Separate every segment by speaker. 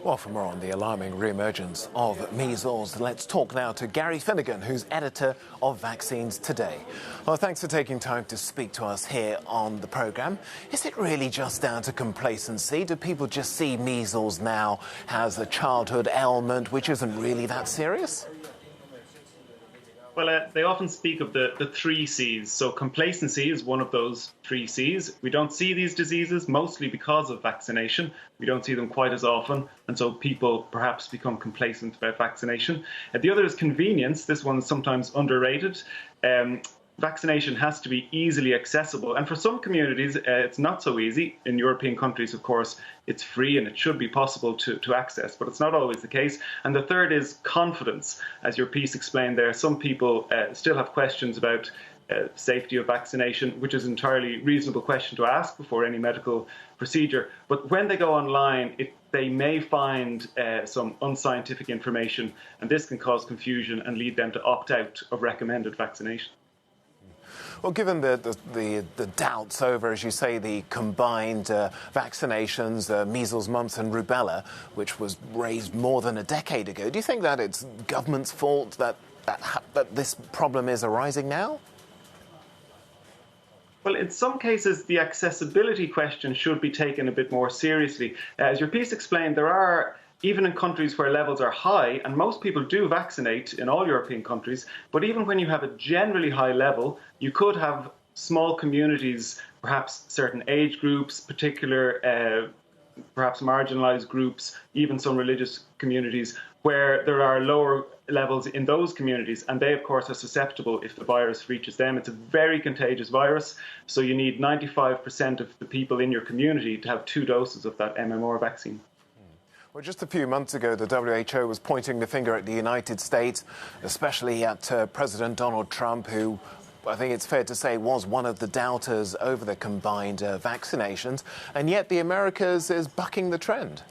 Speaker 1: Well, for more on the alarming re-emergence of measles, let's talk now to Gary Finnegan, who's editor of Vaccines Today. Well, thanks for taking time to speak to us here on the programme. Is it really just down to complacency? Do people just see measles now as a childhood ailment which isn't really that serious?
Speaker 2: Well, they often speak of the three C's. So complacency is one of those three C's. We don't see these diseases mostly because of vaccination. We don't see them quite as often. And so people perhaps become complacent about vaccination. The other is convenience. This one's sometimes underrated. Vaccination has to be easily accessible. And for some communities, it's not so easy. In European countries, of course, it's free and it should be possible to access, but it's not always the case. And the third is confidence. As your piece explained there, some people still have questions about safety of vaccination, which is an entirely reasonable question to ask before any medical procedure. But when they go online, they may find some unscientific information, and this can cause confusion and lead them to opt out of recommended vaccination.
Speaker 1: Well, given the doubts over, as you say, the combined vaccinations, measles, mumps and rubella, which was raised more than a decade ago, do you think that it's government's fault that this problem is arising now?
Speaker 2: Well, in some cases, the accessibility question should be taken a bit more seriously. As your piece explained, there are, even in countries where levels are high, and most people do vaccinate in all European countries, but even when you have a generally high level, you could have small communities, perhaps certain age groups, particular, perhaps marginalized groups, even some religious communities, where there are lower levels in those communities, and they, of course, are susceptible if the virus reaches them. It's a very contagious virus, so you need 95% of the people in your community to have 2 doses of that MMR vaccine.
Speaker 1: Well, just a few months ago, the WHO was pointing the finger at the United States, especially at President Donald Trump, who I think it's fair to say was one of the doubters over the combined vaccinations, and yet the Americas is bucking the trend.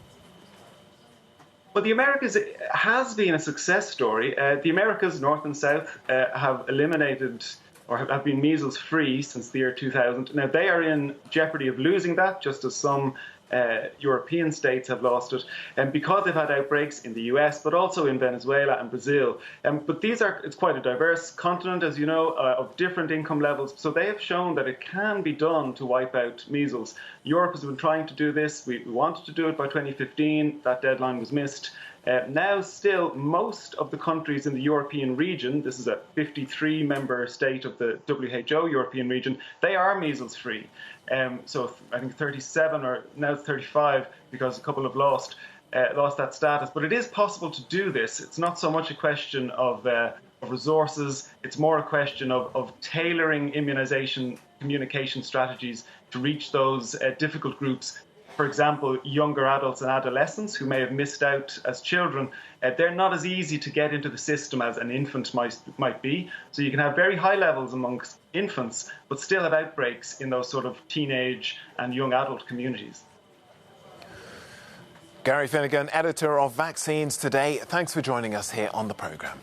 Speaker 2: Well, the Americas has been a success story. The Americas, North and South, have eliminated or have been measles-free since the year 2000. Now, they are in jeopardy of losing that, just as some European states have lost it, and because they've had outbreaks in the US, but also in Venezuela and Brazil. But it's quite a diverse continent, as you know, of different income levels. So they have shown that it can be done to wipe out measles. Europe has been trying to do this. We wanted to do it by 2015. That deadline was missed. Now, still, most of the countries in the European region, this is a 53-member state of the WHO European region, they are measles-free. So I think 37, or now it's 35, because a couple have lost that status. But it is possible to do this. It's not so much a question of resources. It's more a question of tailoring immunization communication strategies to reach those difficult groups. For example, younger adults and adolescents who may have missed out as children, they're not as easy to get into the system as an infant might be. So you can have very high levels amongst infants, but still have outbreaks in those sort of teenage and young adult communities.
Speaker 1: Gary Finnegan, editor of Vaccines Today, thanks for joining us here on the programme.